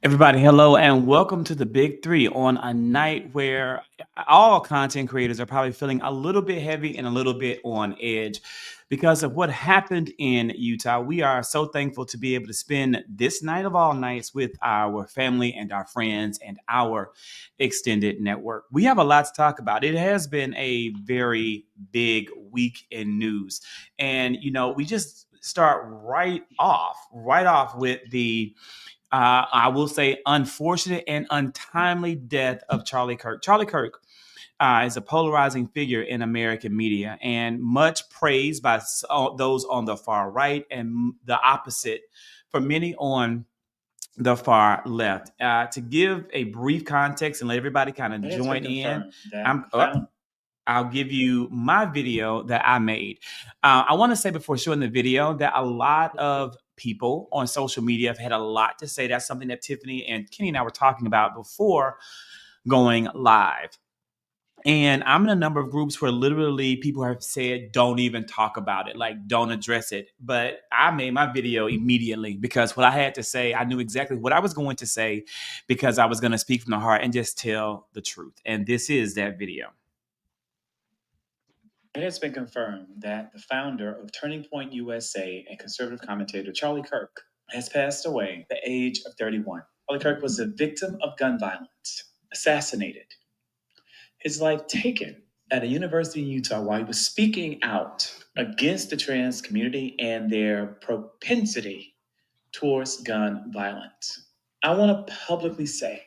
Everybody, hello, and welcome to the Big Three on a night where all content creators are probably feeling a little bit heavy and a little bit on edge because of what happened in Utah. We are so thankful to be able to spend this night of all nights with our family and our friends and our extended network. We have a lot to talk about. It has been a very big week in news. And, we just start right off with the I will say, unfortunate and untimely death of Charlie Kirk. Charlie Kirk is a polarizing figure in American media and much praised by those on the far right and the opposite for many on the far left. To give a brief context and let everybody kind of It has been join in, confirmed that I'm up. I'll give you my video that I made. I want to say before showing the video that a lot of people on social media have had a lot to say. That's something that Tiffany and Kenny and I were talking about before going live. And I'm in a number of groups where literally people have said, don't even talk about it, like don't address it. But I made my video immediately because what I had to say, I knew exactly what I was going to say because I was going to speak from the heart and just tell the truth. And this is that video. It has been confirmed that the founder of Turning Point USA and conservative commentator Charlie Kirk has passed away at the age of 31. Charlie Kirk was a victim of gun violence, assassinated, his life taken at a university in Utah while he was speaking out against the trans community and their propensity towards gun violence. I want to publicly say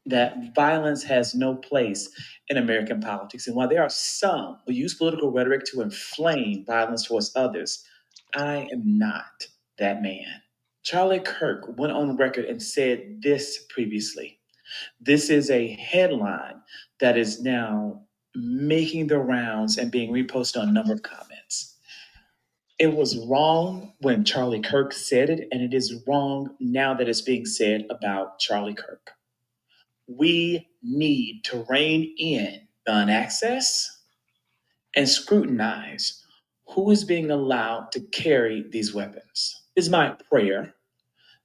that violence has no place in American politics. And while there are some who use political rhetoric to inflame violence towards others, I am not that man. Charlie Kirk went on record and said this previously. This is a headline that is now making the rounds and being reposted on a number of comments. It was wrong when Charlie Kirk said it, and it is wrong now that it's being said about Charlie Kirk. We need to rein in gun access and scrutinize who is being allowed to carry these weapons. It is my prayer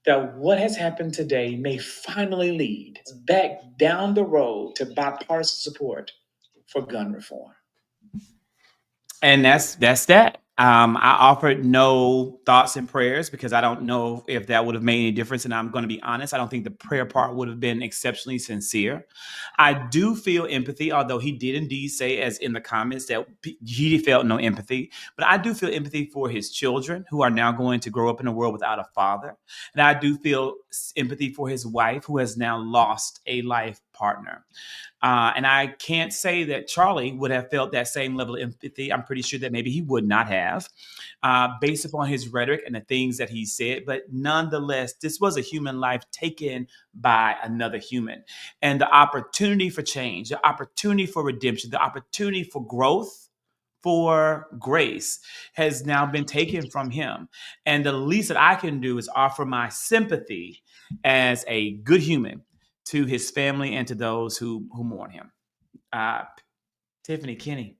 that what has happened today may finally lead us back down the road to bipartisan support for gun reform. And that's that. I offered no thoughts and prayers because I don't know if that would have made any difference. And I'm going to be honest, I don't think the prayer part would have been exceptionally sincere. I do feel empathy, although he did indeed say, as in the comments, that he felt no empathy. But I do feel empathy for his children who are now going to grow up in a world without a father. And I do feel empathy for his wife who has now lost a life partner. And I can't say that Charlie would have felt that same level of empathy. I'm pretty sure that maybe he would not have, based upon his rhetoric and the things that he said. But nonetheless, this was a human life taken by another human. And the opportunity for change, the opportunity for redemption, the opportunity for growth, for grace has now been taken from him. And the least that I can do is offer my sympathy as a good human to his family and to those who mourn him. Uh, Tiffany, Kenny.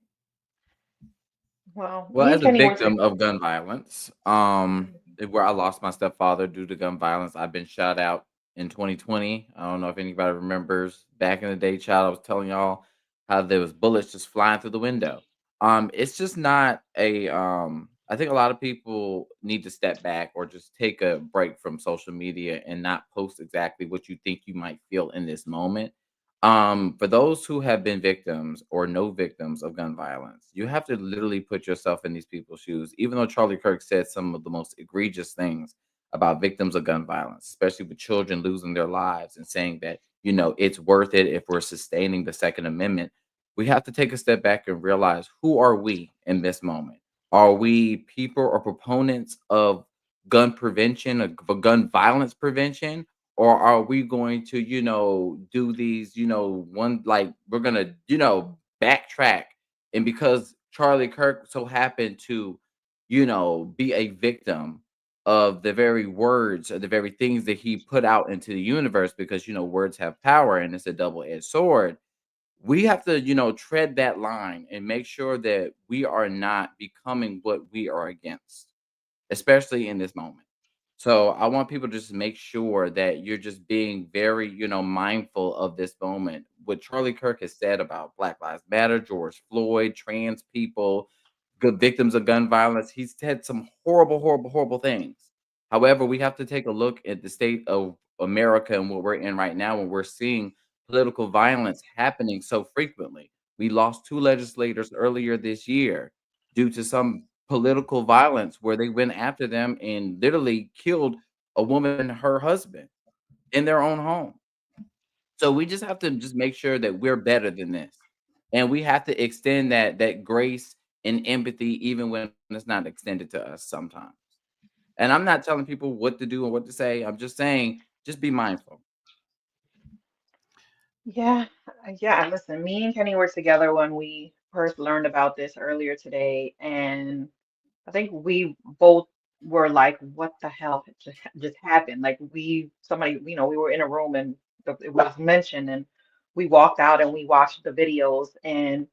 Well, Well, me as and a Kenny were victim of gun violence, where I lost my stepfather due to gun violence, I've been shot out in 2020. I don't know if anybody remembers back in the day, child. I was telling y'all how there was bullets just flying through the window. It's just not a. I think a lot of people need to step back or just take a break from social media and not post exactly what you think you might feel in this moment. For those who have been victims or no victims of gun violence, you have to literally put yourself in these people's shoes. Even though Charlie Kirk said some of the most egregious things about victims of gun violence, especially with children losing their lives and saying that, it's worth it if we're sustaining the Second Amendment, we have to take a step back and realize, who are we in this moment? Are we people or proponents of gun prevention, of gun violence prevention? Or are we going to, do these, one, like, we're going to, backtrack? And because Charlie Kirk so happened to, be a victim of the very words or the very things that he put out into the universe, because, words have power and it's a double-edged sword. We have to, tread that line and make sure that we are not becoming what we are against, especially in this moment. So I want people to just make sure that you're just being very, mindful of this moment. What Charlie Kirk has said about Black Lives Matter, George Floyd, trans people, good victims of gun violence, he's said some horrible, horrible, horrible things. However, we have to take a look at the state of America and what we're in right now when we're seeing political violence happening so frequently. We lost two legislators earlier this year due to some political violence where they went after them and literally killed a woman and her husband in their own home. So we just have to just make sure that we're better than this. And we have to extend that grace and empathy even when it's not extended to us sometimes. And I'm not telling people what to do and what to say. I'm just saying just be mindful. Yeah, yeah. Listen, me and Kenny were together when we first learned about this earlier today, and I think we both were like, "What the hell just happened?" Like somebody, we were in a room and it was mentioned, and we walked out and we watched the videos, and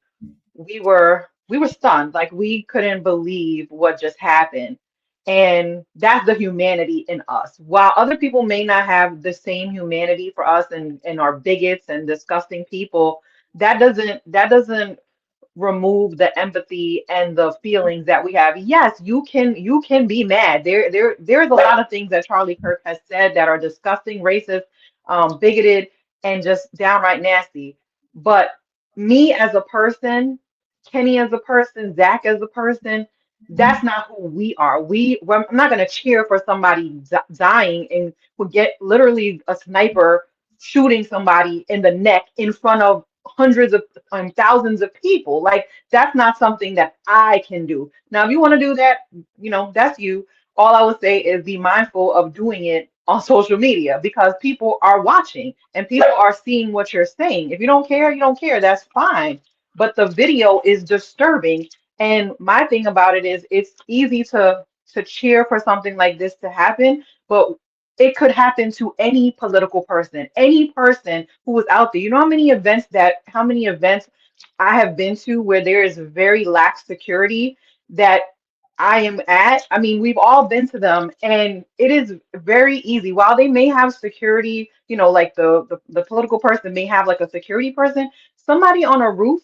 we were stunned, like we couldn't believe what just happened. And that's the humanity in us. While other people may not have the same humanity for us and are bigots and disgusting people, that doesn't remove the empathy and the feelings that we have. Yes, you can be mad. There's a lot of things that Charlie Kirk has said that are disgusting, racist, bigoted, and just downright nasty. But me as a person, Kenny as a person, Zach as a person, that's not who we are. I'm not going to cheer for somebody dying and would get literally a sniper shooting somebody in the neck in front of hundreds of thousands of people. Like that's not something that I can do. Now, if you want to do that, that's you. All I would say is be mindful of doing it on social media because people are watching and people are seeing what you're saying. If you don't care, you don't care. That's fine. But the video is disturbing. And my thing about it is it's easy to cheer for something like this to happen, but it could happen to any person who was out there. You know how many events I have been to where there is very lax security that I am at. I mean, we've all been to them, and it is very easy. While they may have security, like the political person may have like a security person, somebody on a roof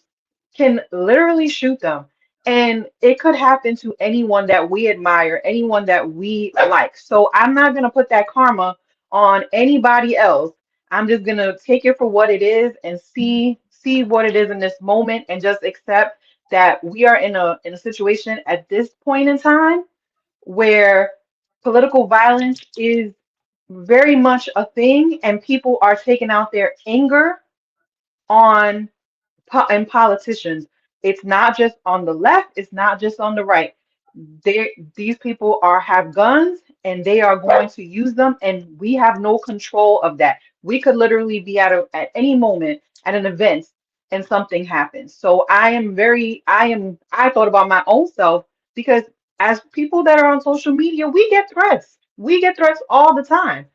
can literally shoot them. And it could happen to anyone that we admire, anyone that we like. So I'm not going to put that karma on anybody else. I'm just going to take it for what it is and see what it is in this moment and just accept that we are in a situation at this point in time where political violence is very much a thing and people are taking out their anger on and politicians. It's not just on the left, it's not just on the right. These people have guns and they are going to use them, and we have no control of that. We could literally be at any moment at an event and something happens. So I thought about my own self because as people that are on social media, we get threats. We get threats all the time.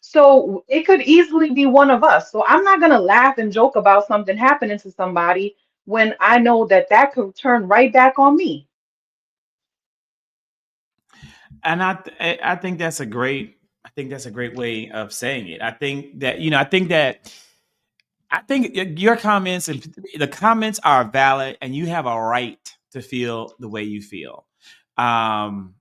So it could easily be one of us. So I'm not going to laugh and joke about something happening to somebody when I know that that could turn right back on me. And I think that's a great way of saying it. I think your comments and the comments are valid, and you have a right to feel the way you feel. Um,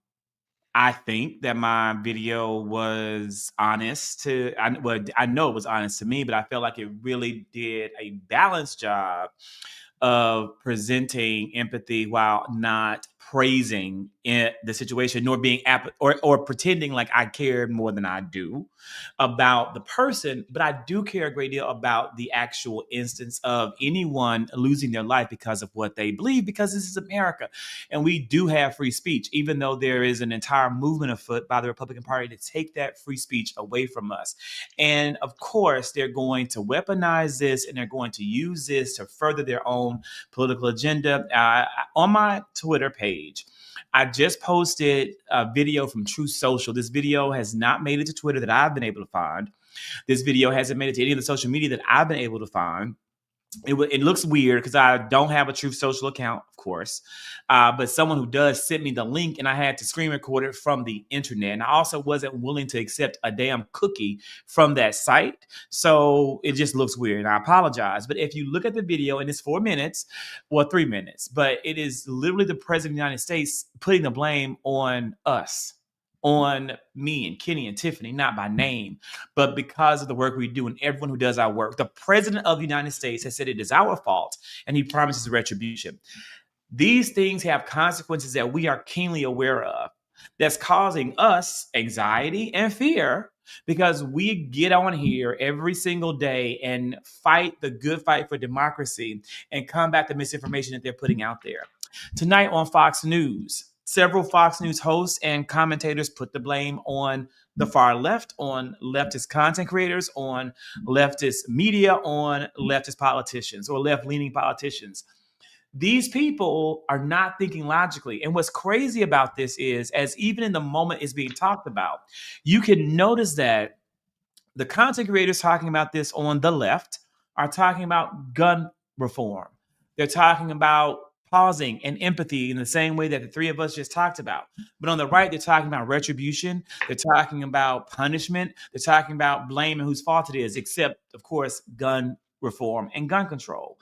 I think that my video was honest I know it was honest to me, but I felt like it really did a balanced job of presenting empathy while not praising the situation, nor being or pretending like I cared more than I do about the person. But I do care a great deal about the actual instance of anyone losing their life because of what they believe, because this is America. And we do have free speech, even though there is an entire movement afoot by the Republican Party to take that free speech away from us. And of course, they're going to weaponize this and they're going to use this to further their own political agenda. On my Twitter page, I just posted a video from True Social. This video has not made it to Twitter that I've been able to find. This video hasn't made it to any of the social media that I've been able to find. it looks weird because I don't have a Truth Social account, of course, but someone who does sent me the link, and I had to screen record it from the internet. And I also wasn't willing to accept a damn cookie from that site, so it just looks weird. And I apologize, but if you look at the video, and it's 4 minutes, well, 3 minutes, but it is literally the president of the United States putting the blame on us, on me and Kenny and Tiffany, not by name, but because of the work we do and everyone who does our work. The president of the United States has said it is our fault, and he promises retribution. These things have consequences that we are keenly aware of, that's causing us anxiety and fear, because we get on here every single day and fight the good fight for democracy and combat the misinformation that they're putting out there. Tonight on Fox News, several Fox News hosts and commentators put the blame on the far left, on leftist content creators, on leftist media, on leftist politicians or left-leaning politicians. These people are not thinking logically. And what's crazy about this is, as even in the moment it's being talked about, you can notice that the content creators talking about this on the left are talking about gun reform. They're talking about pausing and empathy in the same way that the three of us just talked about. But on the right, they're talking about retribution. They're talking about punishment. They're talking about blame and whose fault it is, except, of course, gun reform and gun control.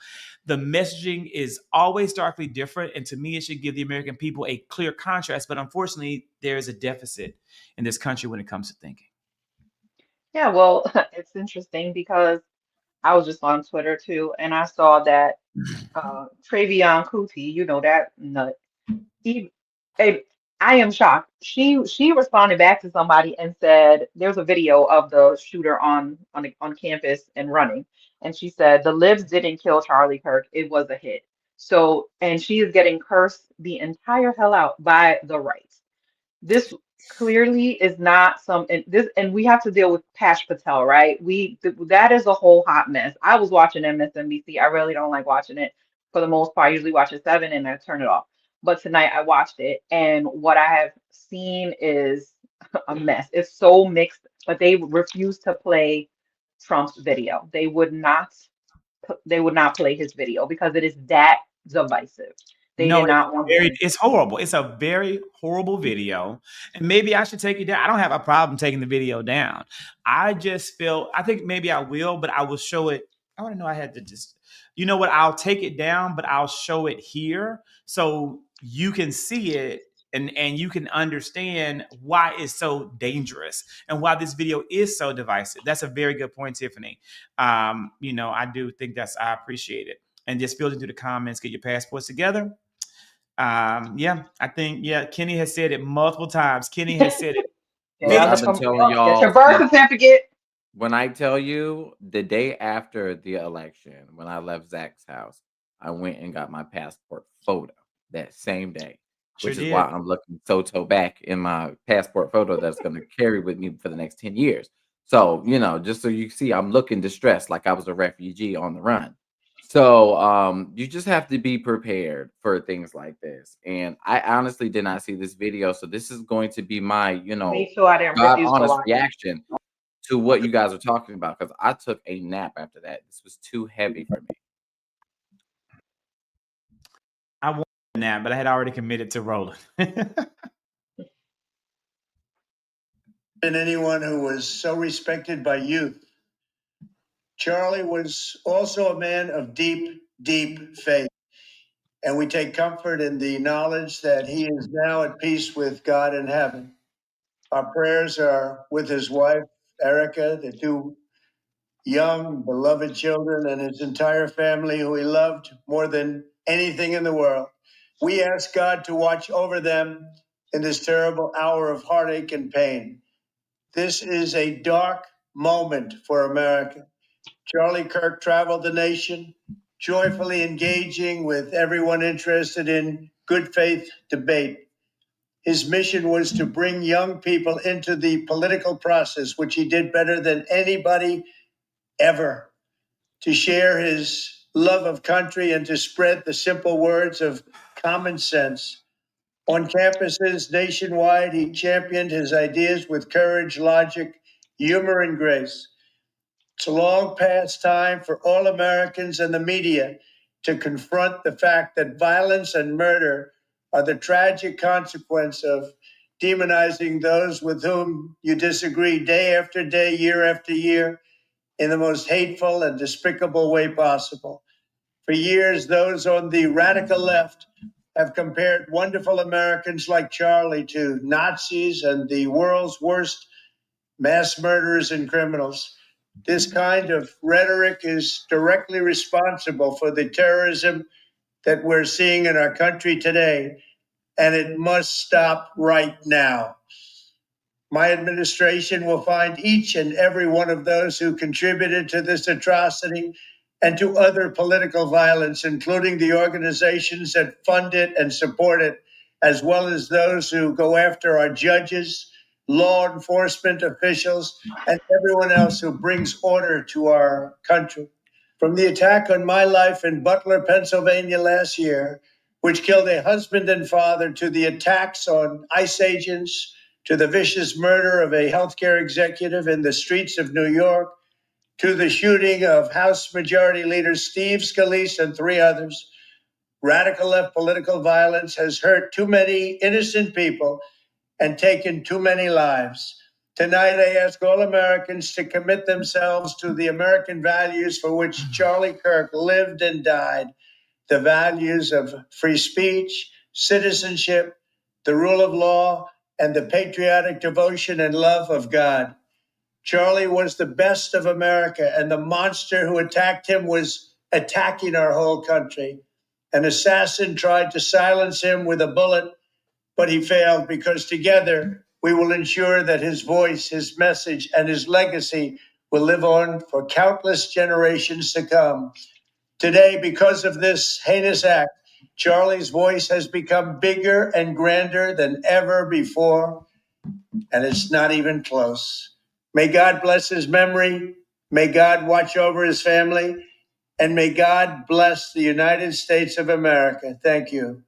The messaging is always starkly different. And to me, it should give the American people a clear contrast. But unfortunately, there is a deficit in this country when it comes to thinking. Yeah, well, it's interesting because I was just on Twitter too, and I saw that Travion Kuti, you know that nut. He, eh, I am shocked. She responded back to somebody and said there's a video of the shooter on campus and running, and she said the libs didn't kill Charlie Kirk. It was a hit. So, and she is getting cursed the entire hell out by the right. This clearly is not some and this and we have to deal with Pash Patel, right? That is a whole hot mess. I was watching MSNBC. I really don't like watching it for the most part. I usually watch at 7 and I turn it off. But tonight I watched it, and what I have seen is a mess. It's so mixed, but they refuse to play Trump's video. They would not play his video because it is that divisive. They No, did not want him. it's horrible. It's a very horrible video. And maybe I should take it down. I don't have a problem taking the video down. I just feel, I think maybe I will, but I will show it. I want to know, I had to just, you know what? I'll take it down, but I'll show it here so you can see it, and you can understand why it's so dangerous and why this video is so divisive. That's a very good point, Tiffany. I do think I appreciate it. And just filter through the comments, get your passports together. I think, Kenny has said it multiple times. Kenny has said it. Yeah, I've been telling get your y'all birth certificate. when I tell you the day after the election, when I left Zach's house, I went and got my passport photo that same day, Sure which is did. why I'm looking so toe back in my passport photo that's going to carry with me for the next 10 years. So, just so you see, I'm looking distressed like I was a refugee on the run. So you just have to be prepared for things like this. And I honestly did not see this video. So this is going to be my, Me too. I didn't God refuse to honest watch it. reaction to what you guys are talking about, because I took a nap after that. This was too heavy for me. I wanted a nap, but I had already committed to rolling. And anyone who was so respected by youth. Charlie was also a man of deep, deep faith. And we take comfort in the knowledge that he is now at peace with God in heaven. Our prayers are with his wife, Erica, the two young, beloved children, and his entire family, who he loved more than anything in the world. We ask God to watch over them in this terrible hour of heartache and pain. This is a dark moment for America. Charlie Kirk traveled the nation, joyfully engaging with everyone interested in good faith debate. His mission was to bring young people into the political process, which he did better than anybody ever, to share his love of country and to spread the simple words of common sense. On campuses nationwide, he championed his ideas with courage, logic, humor, and grace. It's long past time for all Americans and the media to confront the fact that violence and murder are the tragic consequence of demonizing those with whom you disagree day after day, year after year, in the most hateful and despicable way possible. For years, those on the radical left have compared wonderful Americans like Charlie to Nazis and the world's worst mass murderers and criminals. This kind of rhetoric is directly responsible for the terrorism that we're seeing in our country today, and it must stop right now. My administration will find each and every one of those who contributed to this atrocity and to other political violence, including the organizations that fund it and support it, as well as those who go after our judges, law enforcement officials, and everyone else who brings order to our country. From the attack on my life in Butler, Pennsylvania last year, which killed a husband and father, to the attacks on ICE agents, to the vicious murder of a healthcare executive in the streets of New York, to the shooting of House Majority Leader Steve Scalise and 3 others, radical left political violence has hurt too many innocent people and taken too many lives. Tonight, I ask all Americans to commit themselves to the American values for which Charlie Kirk lived and died, the values of free speech, citizenship, the rule of law, and the patriotic devotion and love of God. Charlie was the best of America, and the monster who attacked him was attacking our whole country. An assassin tried to silence him with a bullet, but he failed, because together we will ensure that his voice, his message, and his legacy will live on for countless generations to come. Today, because of this heinous act, Charlie's voice has become bigger and grander than ever before, and it's not even close. May God bless his memory. May God watch over his family. And may God bless the United States of America. Thank you.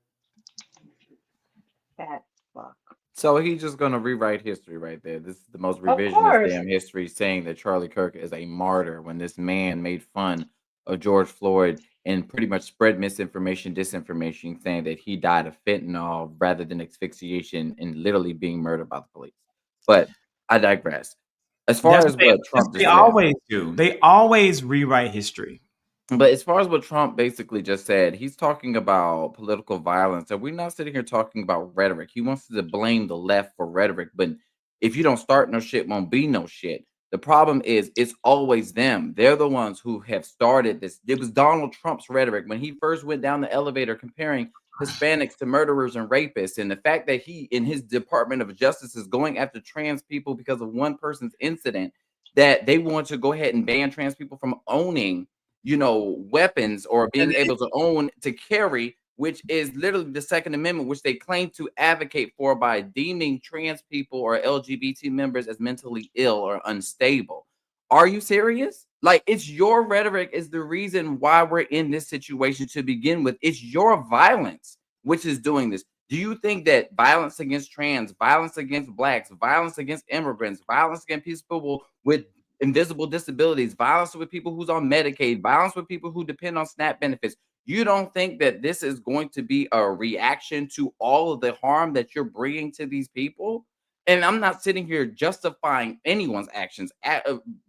That fuck. So he's just gonna rewrite history right there. This is the most Of revisionist course. damn history, saying that Charlie Kirk is a martyr when this man made fun of George Floyd and pretty much spread misinformation, disinformation, saying that he died of fentanyl rather than asphyxiation and literally being murdered by the police. But I digress. As far as what That's Trump what they just said, always do. They always rewrite history. but as far as what Trump basically just said, he's talking about political violence, and we're not sitting here talking about rhetoric. He wants to blame the left for rhetoric, but if you don't start no shit, won't be no shit. The problem is it's always them. They're the ones who have started this. It was Donald Trump's rhetoric when he first went down the elevator comparing Hispanics to murderers and rapists, and the fact that he in his Department of Justice is going after trans people because of one person's incident, that they want to go ahead and ban trans people from owning weapons or being able to own to carry, which is literally the Second Amendment, which they claim to advocate for by deeming trans people or LGBT members as mentally ill or unstable. Are you serious? Like, it's your rhetoric is the reason why we're in this situation to begin with. It's your violence which is doing this. Do you think that violence against trans, violence against blacks, violence against immigrants, violence against people with invisible disabilities, violence with people who's on Medicaid, violence with people who depend on SNAP benefits, you don't think that this is going to be a reaction to all of the harm that you're bringing to these people? And I'm not sitting here justifying anyone's actions.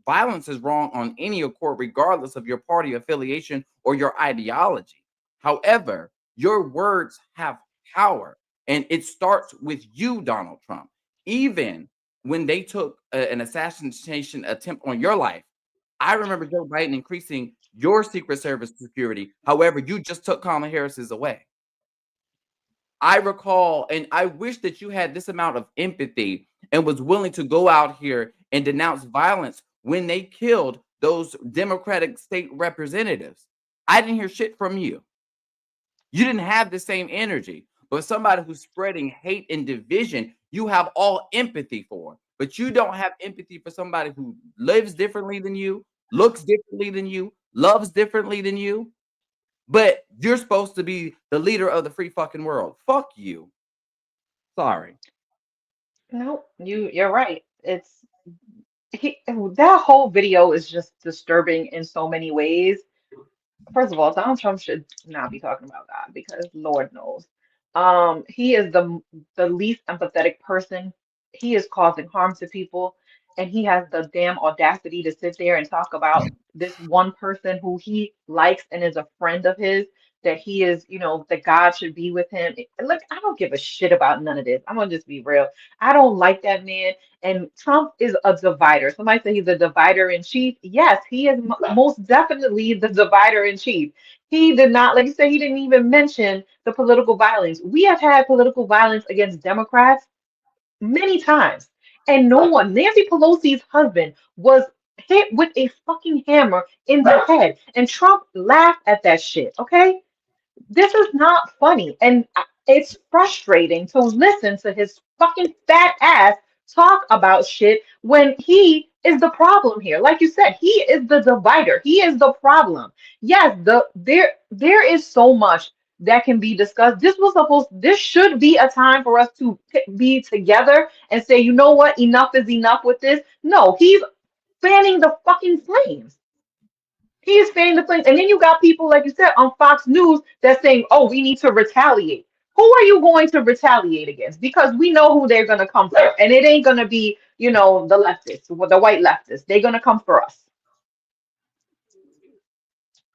Violence is wrong on any accord, regardless of your party affiliation or your ideology. However, your words have power, and it starts with you, Donald Trump. Even when they took an assassination attempt on your life, I remember Joe Biden increasing your Secret Service security. However, you just took Kamala Harris's away. I recall, and I wish that you had this amount of empathy and was willing to go out here and denounce violence when they killed those Democratic state representatives. I didn't hear shit from you. You didn't have the same energy. But somebody who's spreading hate and division, you have all empathy for. But you don't have empathy for somebody who lives differently than you, looks differently than you, loves differently than you. But you're supposed to be the leader of the free fucking world. Fuck you. Sorry. No, you're right. It's that whole video is just disturbing in so many ways. First of all, Donald Trump should not be talking about God because Lord knows. He is the least empathetic person. He is causing harm to people, and he has the damn audacity to sit there and talk about this one person who he likes and is a friend of his, that he is, that God should be with him. Look, I don't give a shit about none of this. I'm gonna just be real. I don't like that man. And Trump is a divider. Somebody say he's a divider in chief. Yes, he is most definitely the divider in chief. He did not, like you said, he didn't even mention the political violence. We have had political violence against Democrats many times. And no one, Nancy Pelosi's husband was hit with a fucking hammer in the head. And Trump laughed at that shit, okay? This is not funny. And it's frustrating to listen to his fucking fat ass talk about shit when he is the problem here. Like you said, he is the divider. He is the problem. Yes, there is so much that can be discussed. This should be a time for us to be together and say, you know what, enough is enough with this. No, he's fanning the fucking flames. He is fanning the flames. And then you got people, like you said, on Fox News that's saying, oh, we need to retaliate. Who are you going to retaliate against? Because we know who they're going to come for. And it ain't going to be, the leftists, the white leftists. They're going to come for us.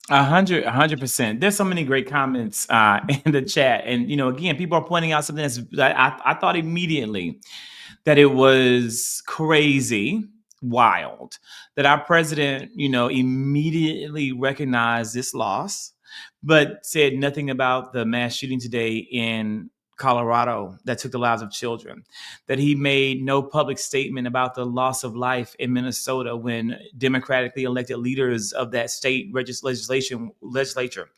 100%. There's so many great comments in the chat, and again, people are pointing out something I thought immediately that it was crazy, wild that our president, immediately recognized this loss, but said nothing about the mass shooting today in Colorado that took the lives of children, that he made no public statement about the loss of life in Minnesota when democratically elected leaders of that state legislature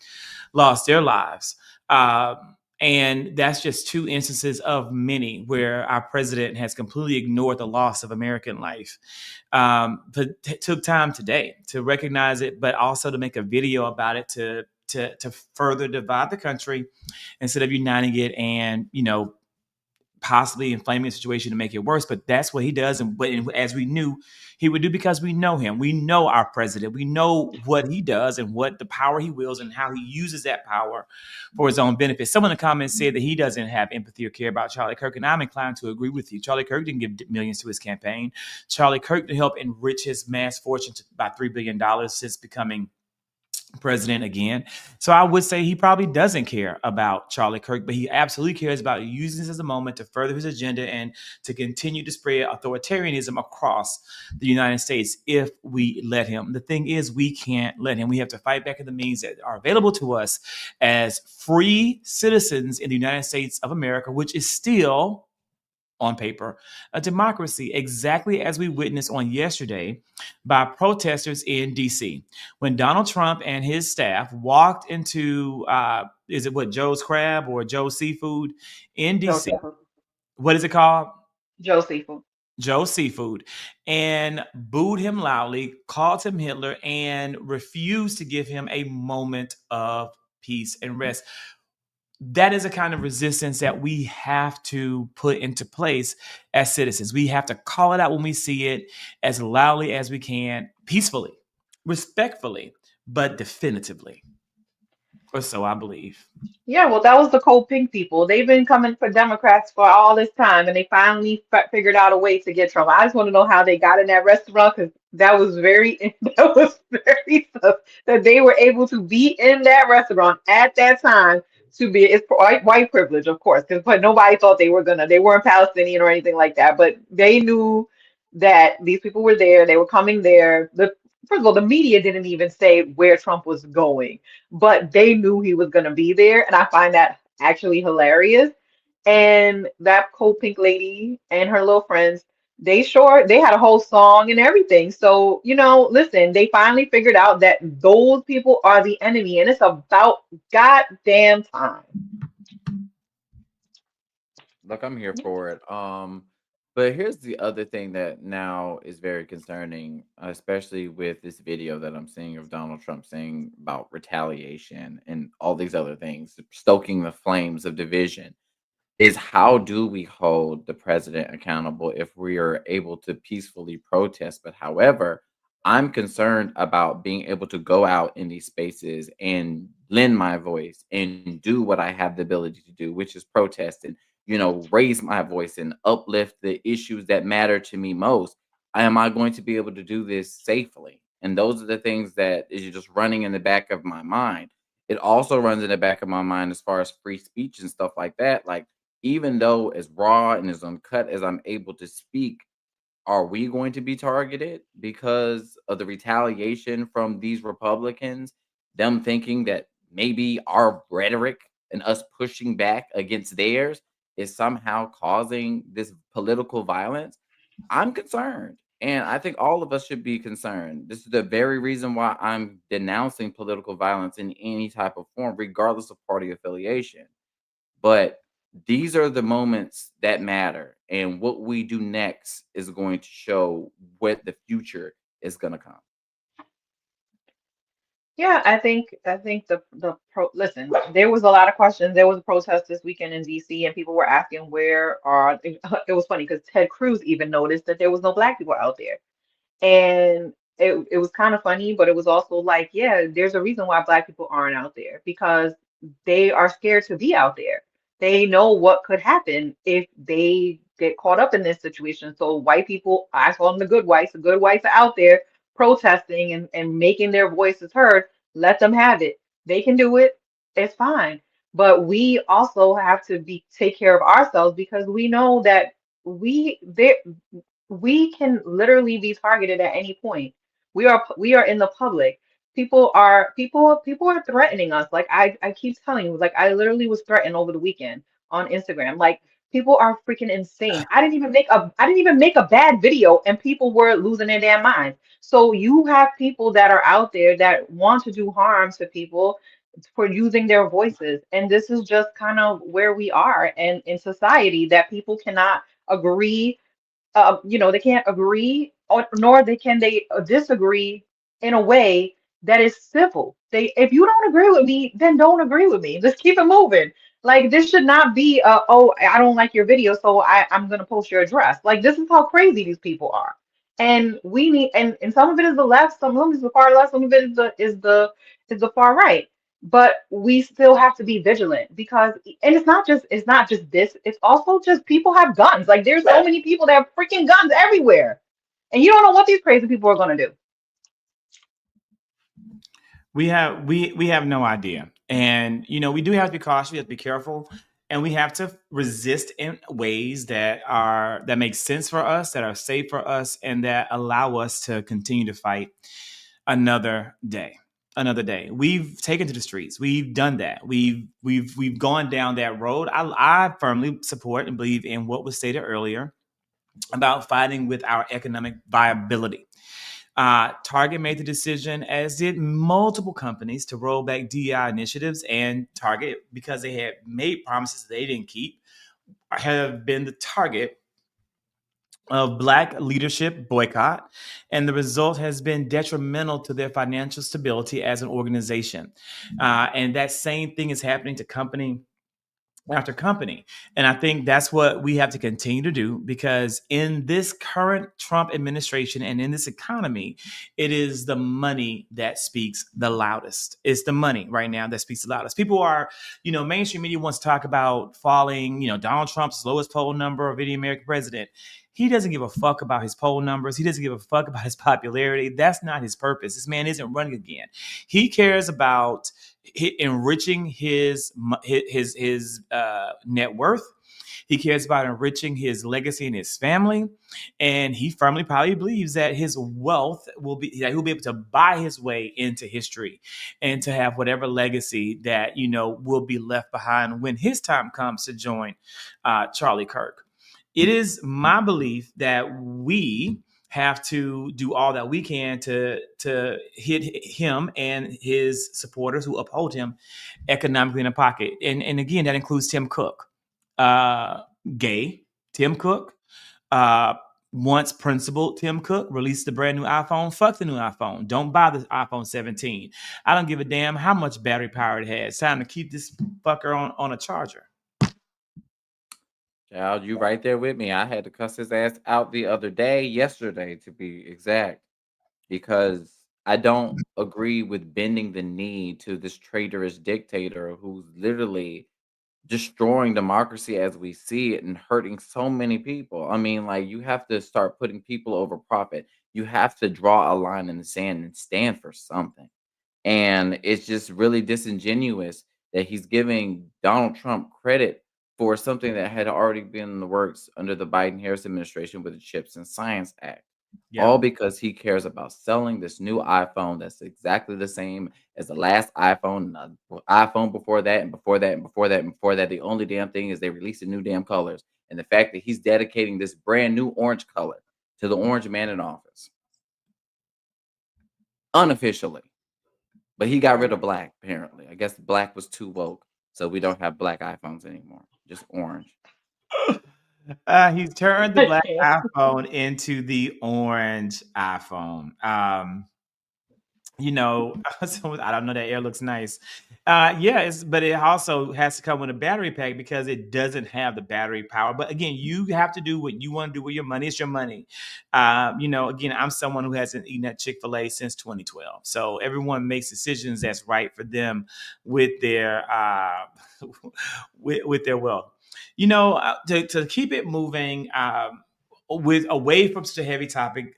lost their lives. And that's just two instances of many where our president has completely ignored the loss of American life. But took time today to recognize it, but also to make a video about it to further divide the country instead of uniting it and, possibly inflaming the situation to make it worse. But that's what he does. But as we knew he would do, because we know him, we know our president, we know what he does and what the power he wields and how he uses that power for his own benefit. Someone in the comments said that he doesn't have empathy or care about Charlie Kirk, and I'm inclined to agree with you. Charlie Kirk didn't give millions to his campaign. Charlie Kirk did help enrich his mass fortune to about $3 billion since becoming president again. So I would say he probably doesn't care about Charlie Kirk, but he absolutely cares about using this as a moment to further his agenda and to continue to spread authoritarianism across the United States if we let him. The thing is, we can't let him. We have to fight back in the means that are available to us as free citizens in the United States of America, which is still, on paper, a democracy, exactly as we witnessed on yesterday by protesters in DC. When Donald Trump and his staff walked into, is it what, Joe's Crab or Joe's Seafood in Joe DC? Seafood. What is it called? Joe Seafood. Joe's Seafood, and booed him loudly, called him Hitler, and refused to give him a moment of peace and rest. That is a kind of resistance that we have to put into place as citizens. We have to call it out when we see it as loudly as we can, peacefully, respectfully, but definitively. Or so I believe. Yeah, well, that was the cold pink people. They've been coming for Democrats for all this time, and they finally figured out a way to get Trump. I just want to know how they got in that restaurant because that was very, that was very tough that they were able to be in that restaurant at that time to be. It's white privilege, of course, because but nobody thought they weren't Palestinian or anything like that, but they knew that these people were there. They were coming there. First of all, the media didn't even say where Trump was going, but they knew he was going to be there. And I find that actually hilarious. And that cold pink lady and her little friends, they had a whole song and everything. So, listen, they finally figured out that those people are the enemy, and it's about goddamn time. Look, I'm here for it. But here's the other thing that now is very concerning, especially with this video that I'm seeing of Donald Trump saying about retaliation and all these other things, stoking the flames of division. is how do we hold the president accountable if we are able to peacefully protest? But however, I'm concerned about being able to go out in these spaces and lend my voice and do what I have the ability to do, which is protest and, raise my voice and uplift the issues that matter to me most. Am I going to be able to do this safely? And those are the things that is just running in the back of my mind. It also runs in the back of my mind as far as free speech and stuff like that. Like, even though as raw and as uncut as I'm able to speak, are we going to be targeted because of the retaliation from these Republicans? Them thinking that maybe our rhetoric and us pushing back against theirs is somehow causing this political violence? I'm concerned. And I think all of us should be concerned. This is the very reason why I'm denouncing political violence in any type of form, regardless of party affiliation. But these are the moments that matter, and what we do next is going to show what the future is going to come. Yeah, I think the pro listen, there was a lot of questions. There was a protest this weekend in DC and people were asking where are it was funny because Ted Cruz even noticed that there was no black people out there. And it was kind of funny, but it was also like, yeah, there's a reason why black people aren't out there because they are scared to be out there. They know what could happen if they get caught up in this situation. So white people, I call them the good whites are out there protesting and making their voices heard. Let them have it. They can do it. It's fine. But we also have to be take care of ourselves because we know that there we can literally be targeted at any point. We are in the public. People are threatening us. Like I keep telling you, like I literally was threatened over the weekend on Instagram. Like people are freaking insane. I didn't even make a bad video and people were losing their damn minds. So you have people that are out there that want to do harm to people for using their voices. And this is just kind of where we are and in society that people cannot agree they can't agree or nor they disagree in a way that is civil. If you don't agree with me, then don't agree with me. Just keep it moving. Like this should not be oh, I don't like your video, so I'm gonna post your address. Like this is how crazy these people are. And we need and some of it is the left, some of it is the far left, some of it is the far right, but we still have to be vigilant because and it's not just this, it's also just people have guns. Like there's so many people that have freaking guns everywhere and you don't know what these crazy people are going to do. We have no idea, and we do have to be cautious. We have to be careful, and we have to resist in ways that make sense for us, that are safe for us, and that allow us to continue to fight another day. Another day. We've taken to the streets. We've done that. We've gone down that road. I firmly support and believe in what was stated earlier about fighting with our economic viability. Target made the decision, as did multiple companies, to roll back DEI initiatives, and Target, because they had made promises they didn't keep, have been the target of Black leadership boycott, and the result has been detrimental to their financial stability as an organization. And that same thing is happening to company after company. And I think that's what we have to continue to do, because in this current Trump administration and in this economy, it is the money that speaks the loudest. It's the money right now that speaks the loudest. People are, mainstream media wants to talk about falling, Donald Trump's lowest poll number of any American president. He doesn't give a fuck about his poll numbers. He doesn't give a fuck about his popularity. That's not his purpose. This man isn't running again. He cares about enriching his net worth. He cares about enriching his legacy and his family, and he firmly probably believes that his wealth that he'll be able to buy his way into history and to have whatever legacy that will be left behind when his time comes to join Charlie Kirk. It is my belief that we have to do all that we can to hit him and his supporters who uphold him economically in the pocket. And again, that includes Tim Cook, gay Tim Cook, once principled Tim Cook, released the brand new iPhone. Fuck the new iPhone. Don't buy the iPhone 17. I don't give a damn how much battery power it has. It's time to keep this fucker on a charger. Child, you right there with me. I had to cuss his ass out the other day, yesterday to be exact, because I don't agree with bending the knee to this traitorous dictator who's literally destroying democracy as we see it and hurting so many people. I mean, like, you have to start putting people over profit. You have to draw a line in the sand and stand for something. And it's just really disingenuous that he's giving Donald Trump credit for something that had already been in the works under the Biden Harris administration with the Chips and Science Act. Yeah. All because he cares about selling this new iPhone that's exactly the same as the last iPhone, and the iPhone before that, and before that, and before that, and before that. The only damn thing is they released a new damn colors. And the fact that he's dedicating this brand new orange color to the orange man in office unofficially. But he got rid of black, apparently. I guess black was too woke, so we don't have black iPhones anymore, just orange. He turned the I black can't. iPhone into the orange iPhone. So I don't know, that air looks nice. Yeah, but it also has to come with a battery pack because it doesn't have the battery power. But again, you have to do what you want to do with your money. It's your money. Again, I'm someone who hasn't eaten at Chick-fil-A since 2012. So everyone makes decisions that's right for them with their with their wealth. To keep it moving, with away from such a heavy topic,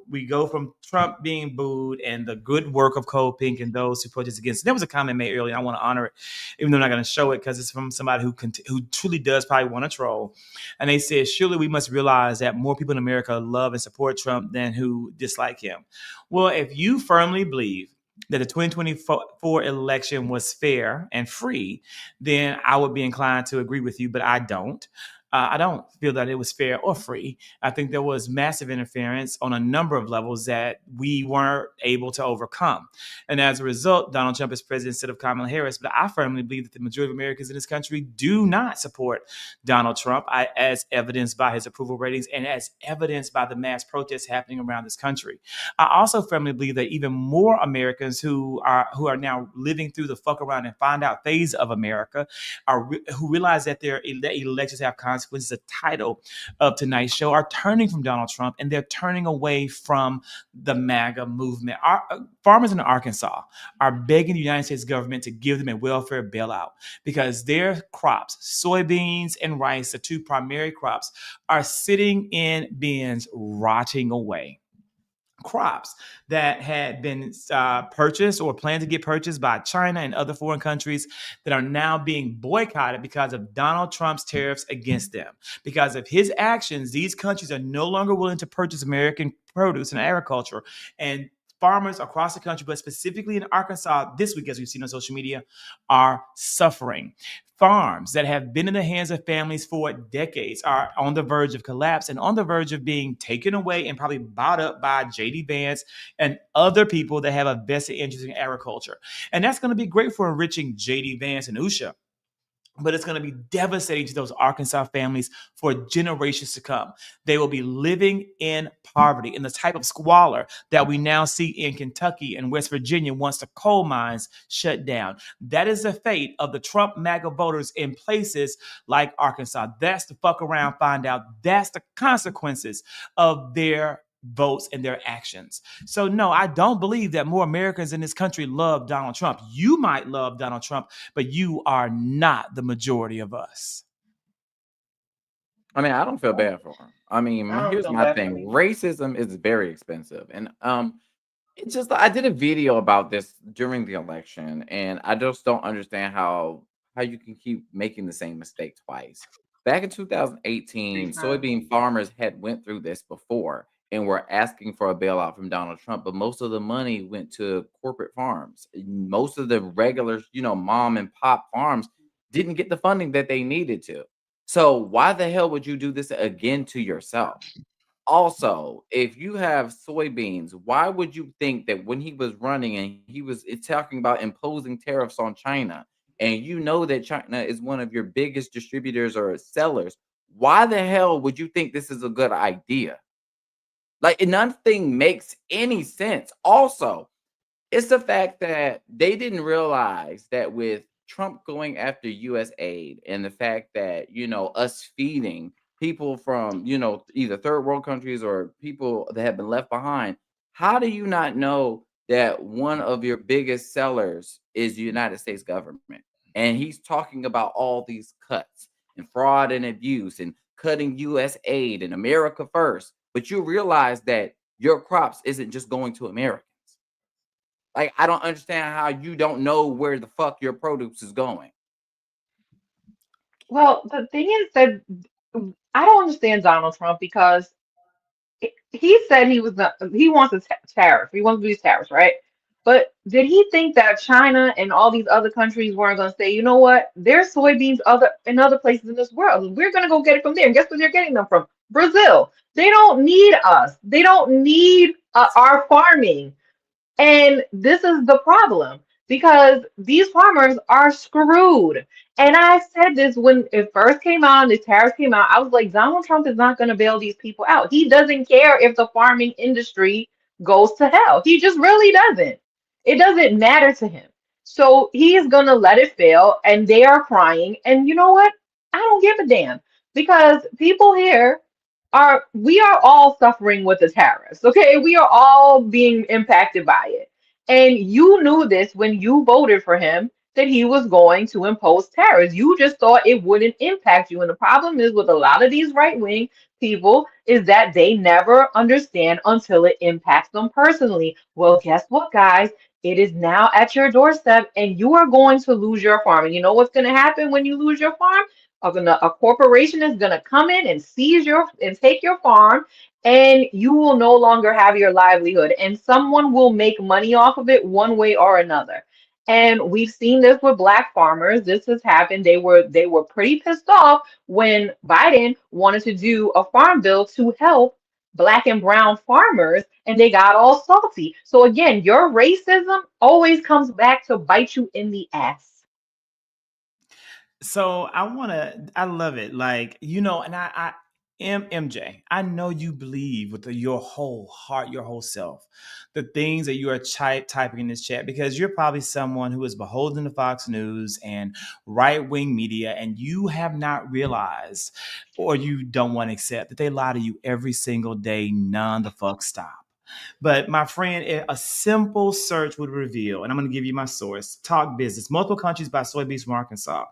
we go from Trump being booed and the good work of Cole Pink and those who protest against it. There was a comment made earlier. I want to honor it, even though I'm not going to show it because it's from somebody who truly does probably want to troll. And they said, surely we must realize that more people in America love and support Trump than who dislike him. Well, if you firmly believe that the 2024 election was fair and free, then I would be inclined to agree with you, but I don't. I don't feel that it was fair or free. I think there was massive interference on a number of levels that we weren't able to overcome. And as a result, Donald Trump is president instead of Kamala Harris. But I firmly believe that the majority of Americans in this country do not support Donald Trump, as evidenced by his approval ratings and as evidenced by the mass protests happening around this country. I also firmly believe that even more Americans who are now living through the fuck around and find out phase of America who realize that their elections have consequences. The title of tonight's show are turning from Donald Trump and they're turning away from the MAGA movement. Our farmers in Arkansas are begging the United States government to give them a welfare bailout because their crops, soybeans and rice, the two primary crops, are sitting in bins rotting away. Crops that had been purchased or planned to get purchased by China and other foreign countries that are now being boycotted because of Donald Trump's tariffs against them. Because of his actions, these countries are no longer willing to purchase American produce and agriculture. And farmers across the country, but specifically in Arkansas this week, as we've seen on social media, are suffering. Farms that have been in the hands of families for decades are on the verge of collapse and on the verge of being taken away and probably bought up by JD Vance and other people that have a vested interest in agriculture. And that's going to be great for enriching JD Vance and Usha, but it's going to be devastating to those Arkansas families for generations to come. They will be living in poverty, in the type of squalor that we now see in Kentucky and West Virginia once the coal mines shut down. That is the fate of the Trump MAGA voters in places like Arkansas. That's the fuck around, find out. That's the consequences of their votes and their actions. So no, I don't believe that more Americans in this country love Donald Trump. You might love Donald Trump, but you are not the majority of us. I mean, I don't feel bad for him. I mean, I don't here's feel my bad for him thing. either. Racism is very expensive. And it's just I did a video about this during the election, and I just don't understand how you can keep making the same mistake twice. Back in 2018, Big time. soybean farmers had went through this before and were asking for a bailout from Donald Trump, but most of the money went to corporate farms. Most of the regular, mom and pop farms didn't get the funding that they needed to. So why the hell would you do this again to yourself? Also, if you have soybeans, why would you think that when he was running and he was talking about imposing tariffs on China, and you know that China is one of your biggest distributors or sellers, why the hell would you think this is a good idea? Like, nothing makes any sense. Also, it's the fact that they didn't realize that with Trump going after U.S. aid and the fact that, us feeding people from, either third world countries or people that have been left behind, how do you not know that one of your biggest sellers is the United States government? And he's talking about all these cuts and fraud and abuse and cutting U.S. aid and America first. But you realize that your crops isn't just going to Americans. Like, I don't understand how you don't know where the fuck your produce is going. Well, the thing is that I don't understand Donald Trump because he said he wants a tariff. He wants to use tariffs, right? But did he think that China and all these other countries weren't going to say, you know what? There's soybeans in other places in this world. We're going to go get it from there. And guess where they're getting them from? Brazil. They don't need us. They don't need our farming. And this is the problem because these farmers are screwed. And I said this when it first came out, the tariffs came out. I was like, Donald Trump is not going to bail these people out. He doesn't care if the farming industry goes to hell. He just really doesn't. It doesn't matter to him. So he is going to let it fail, and they are crying. And you know what? I don't give a damn because people here we are all suffering with the tariffs, okay? We are all being impacted by it. And you knew this when you voted for him that he was going to impose tariffs. You just thought it wouldn't impact you. And the problem is with a lot of these right-wing people is that they never understand until it impacts them personally. Well, guess what, guys? It is now at your doorstep and you are going to lose your farm. And you know what's going to happen when you lose your farm? A corporation is going to come in and seize and take your farm, and you will no longer have your livelihood, and someone will make money off of it one way or another. And we've seen this with black farmers. This has happened. They were pretty pissed off when Biden wanted to do a farm bill to help black and brown farmers, and they got all salty. So again, your racism always comes back to bite you in the ass. So I love it. Like, and MJ, I know you believe with your whole heart, your whole self, the things that you are typing in this chat, because you're probably someone who is beholden to Fox News and right wing media, and you have not realized, or you don't want to accept that they lie to you every single day, none the fuck stop. But my friend, a simple search would reveal, and I'm going to give you my source, Talk Business, multiple countries buy soybeans from Arkansas.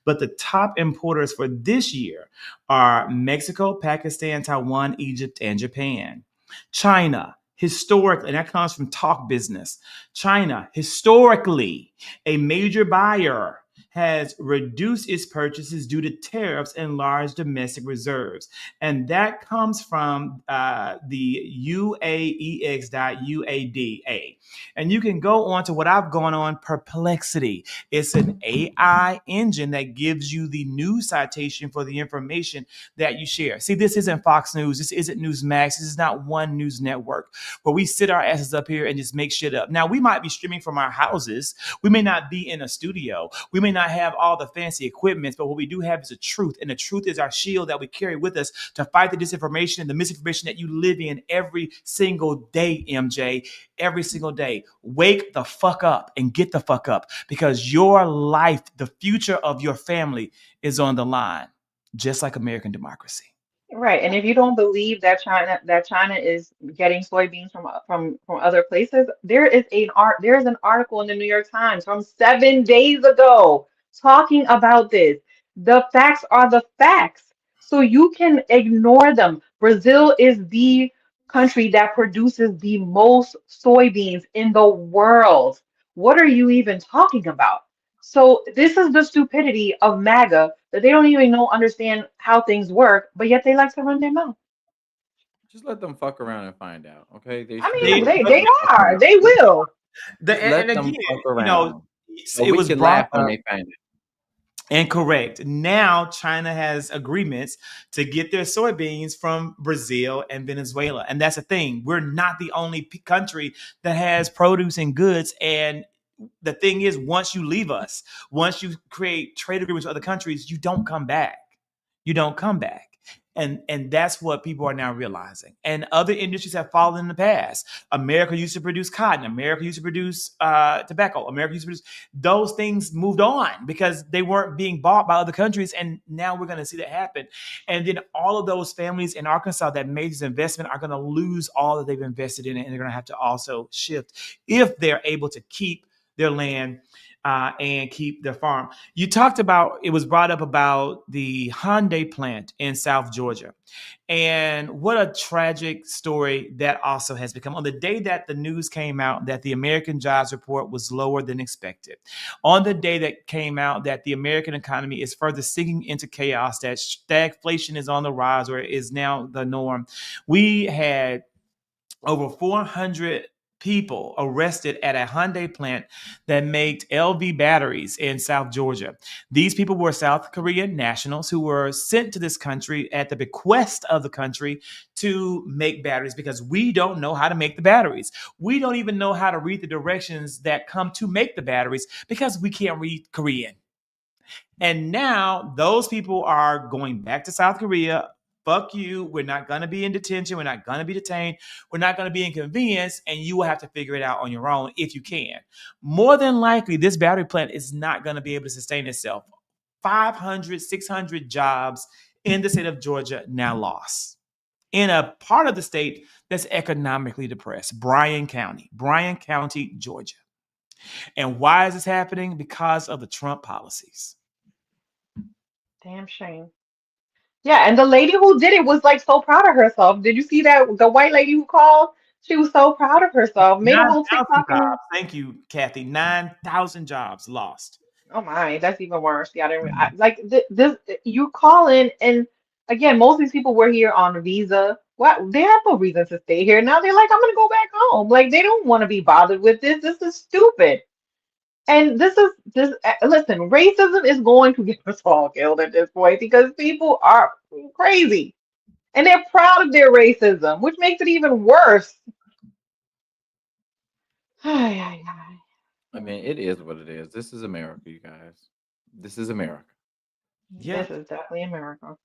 But the top importers for this year are Mexico, Pakistan, Taiwan, Egypt, and Japan. China, historically, and that comes from Talk Business. China, historically, a major buyer has reduced its purchases due to tariffs and large domestic reserves. And that comes from the UAEX.UADA. And you can go on to what I've gone on, Perplexity. It's an AI engine that gives you the news citation for the information that you share. See, this isn't Fox News. This isn't Newsmax. This is not one news network where we sit our asses up here and just make shit up. Now, we might be streaming from our houses. We may not be in a studio. We may not have all the fancy equipment, but what we do have is a truth. And the truth is our shield that we carry with us to fight the disinformation and the misinformation that you live in every single day, MJ. Every single day. Wake the fuck up and get the fuck up, because your life, the future of your family is on the line, just like American democracy. Right, and if you don't believe that China is getting soybeans from other places, there is an article in the New York Times from 7 days ago talking about this. The facts are the facts, so you can ignore them. Brazil is the country that produces the most soybeans in the world. What are you even talking about? So this is the stupidity of MAGA that they don't even understand how things work, but yet they like to run their mouth. Just let them fuck around and find out, okay? I They, mean, they but they are, they will. Just and let again, them fuck around. So it we was can brought laugh when up. they find it. And correct. Now China has agreements to get their soybeans from Brazil and Venezuela. And that's the thing. We're not the only country that has produce and goods. And the thing is, once you leave us, once you create trade agreements with other countries, you don't come back. You don't come back. And that's what people are now realizing. And other industries have fallen in the past. America used to produce cotton. America used to produce tobacco. America used to produce, those things moved on because they weren't being bought by other countries. And now we're going to see that happen. And then all of those families in Arkansas that made this investment are going to lose all that they've invested in it, and they're going to have to also shift if they're able to keep their land and keep their farm. You talked about, it was brought up about the Hyundai plant in South Georgia. And what a tragic story that also has become. On the day that the news came out that the American jobs report was lower than expected, on the day that came out that the American economy is further sinking into chaos, that stagflation is on the rise or is now the norm, we had over 400 people arrested at a Hyundai plant that made LV batteries in South Georgia. These people were South Korean nationals who were sent to this country at the bequest of the country to make batteries because we don't know how to make the batteries. We don't even know how to read the directions that come to make the batteries because we can't read Korean. And now those people are going back to South Korea. Fuck you. We're not going to be in detention. We're not going to be detained. We're not going to be inconvenienced. And you will have to figure it out on your own if you can. More than likely, this battery plant is not going to be able to sustain itself. 500, 600 jobs in the state of Georgia now lost in a part of the state that's economically depressed, Bryan County, Georgia. And why is this happening? Because of the Trump policies. Damn shame. Yeah, and the lady who did it was like so proud of herself. Did you see that? The white lady who called, she was so proud of herself. Made a whole 9,000 TikTok and jobs. Thank you, Kathy. 9,000 jobs lost. oh my, that's even worse. Yeah, I didn't like this. You call in, and again, most of these people were here on a visa. What? They have no reason to stay here. Now they're like, I'm gonna go back home. Like they don't want to be bothered with this. This is stupid. And this is this. Listen, racism is going to get us all killed at this point because people are crazy and they're proud of their racism, which makes it even worse. Ay, ay, ay. I mean, it is what it is. This is America, you guys. This is America. Yeah. This is definitely America.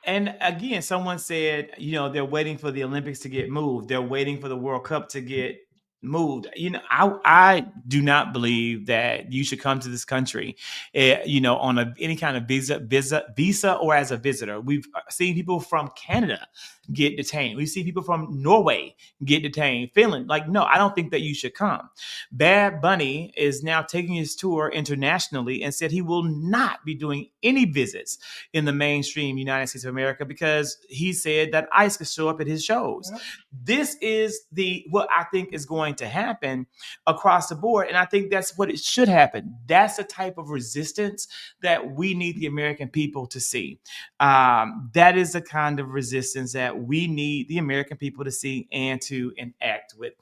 And again, someone said, they're waiting for the Olympics to get moved. They're waiting for the World Cup to get moved. I do not believe that you should come to this country, on any kind of visa or as a visitor. We've seen people from Canada get detained. We've seen people from Norway get detained, Finland. Like, no, I don't think that you should come. Bad Bunny is now taking his tour internationally and said he will not be doing any visits in the mainstream United States of America because he said that ICE could show up at his shows. Yep. This is what I think is going to happen across the board. And I think that's what it should happen. That's the type of resistance that we need the American people to see. That is the kind of resistance that we need the American people to see and to enact with.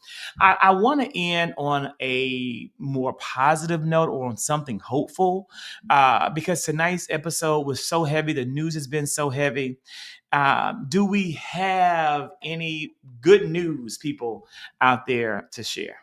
I want to end on a more positive note or on something hopeful because tonight's episode was so heavy. The news has been so heavy. Do we have any good news, people out there, to share?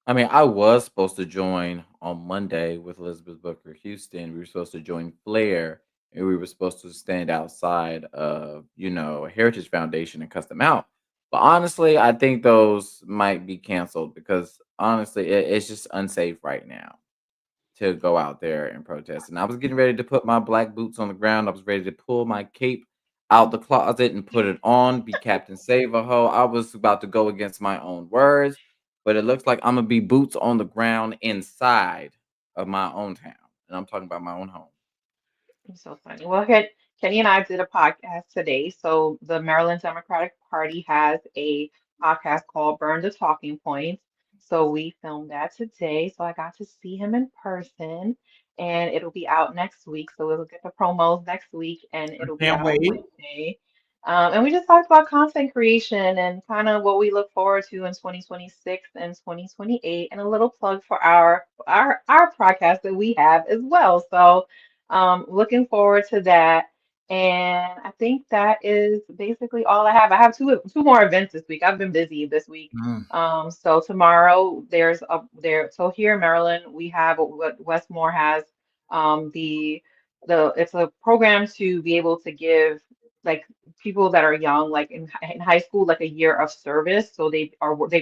I mean, I was supposed to join on Monday with Elizabeth Booker Houston. We were supposed to join Flair, and we were supposed to stand outside of, Heritage Foundation and cuss them out. But honestly, I think those might be canceled because honestly, it's just unsafe right now to go out there and protest. And I was getting ready to put my black boots on the ground. I was ready to pull my cape out the closet and put it on, be Captain Save a Ho. I was about to go against my own words, but it looks like I'm gonna be boots on the ground inside of my own town. And I'm talking about my own home. It's so funny. Well, Kenny and I did a podcast today. So the Maryland Democratic Party has a podcast called Burn the Talking Points. So we filmed that today. So I got to see him in person and it'll be out next week. So we'll get the promos next week and it'll be Can't out on wait. Wednesday. And we just talked about content creation and kind of what we look forward to in 2026 and 2028 and a little plug for our podcast that we have as well. So looking forward to that. And I think that is basically all I have. I have two more events this week. I've been busy this week. So tomorrow so here in Maryland we have what Westmore has the it's a program to be able to give like people that are young, like in high school, like a year of service. So they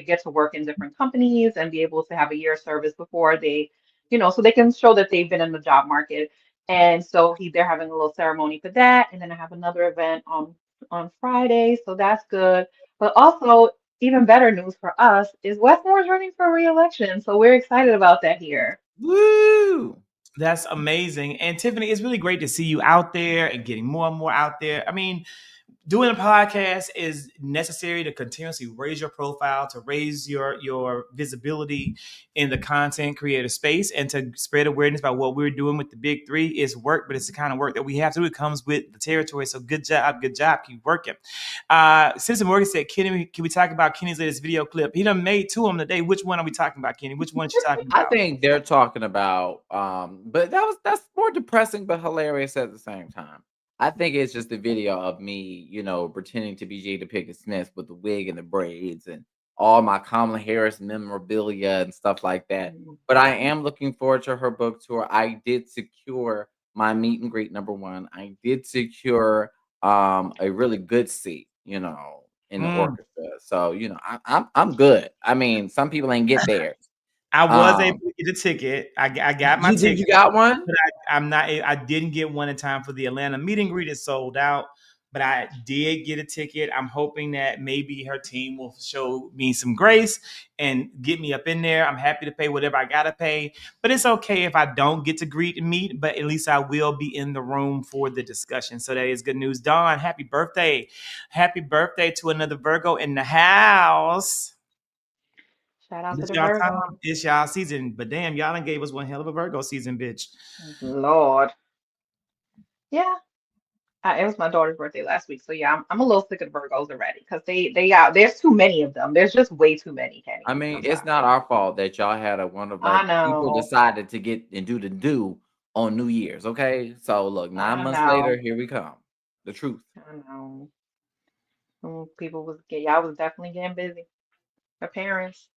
get to work in different companies and be able to have a year of service before they, so they can show that they've been in the job market. And so they're having a little ceremony for that. And then I have another event on Friday, so that's good. But also, even better news for us is Westmore's running for re-election. So we're excited about that here. Woo! That's amazing. And Tiffany, it's really great to see you out there and getting more and more out there. I mean, doing a podcast is necessary to continuously raise your profile, to raise your visibility in the content creator space, and to spread awareness about what we're doing with the big three. Is work, but it's the kind of work that we have to do. It comes with the territory. So good job, keep working. Citizen Morgan said, Kenny, can we talk about Kenny's latest video clip? He done made two of them today. Which one are we talking about, Kenny? Which one are you talking I about? think they're talking about, but that's more depressing but hilarious at the same time. I think it's just a video of me, pretending to be Jada Pinkett Smith with the wig and the braids and all my Kamala Harris memorabilia and stuff like that. But I am looking forward to her book tour. I did secure my meet and greet number one. I did secure a really good seat, in the orchestra. So, I'm good. I mean, some people ain't get there. I was able to get a ticket. I got my ticket. You got one? But I'm not. I didn't get one in time for the Atlanta meet and greet. Is sold out. But I did get a ticket. I'm hoping that maybe her team will show me some grace and get me up in there. I'm happy to pay whatever I gotta pay. But it's okay if I don't get to greet and meet. But at least I will be in the room for the discussion. So that is good news. Dawn, happy birthday! Happy birthday to another Virgo in the house. Shout out to It's the y'all Virgo. time. It's y'all season. But damn, y'all done gave us one hell of a Virgo season, bitch. Lord. Yeah. It was my daughter's birthday last week, so yeah, I'm a little sick of Virgos already because there's too many of them. There's just way too many, I Kenny. mean, I'm it's sorry. not our fault that y'all had one of I people know. decided to get and do the do on New Year's. Okay, so look, 9 months later, I here we come. The truth. know. People y'all was definitely getting busy. My parents.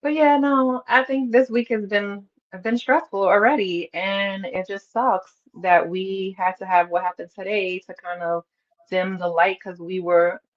But yeah, no, I think this week has been stressful already, and it just sucks that we had to have what happened today to kind of dim the light because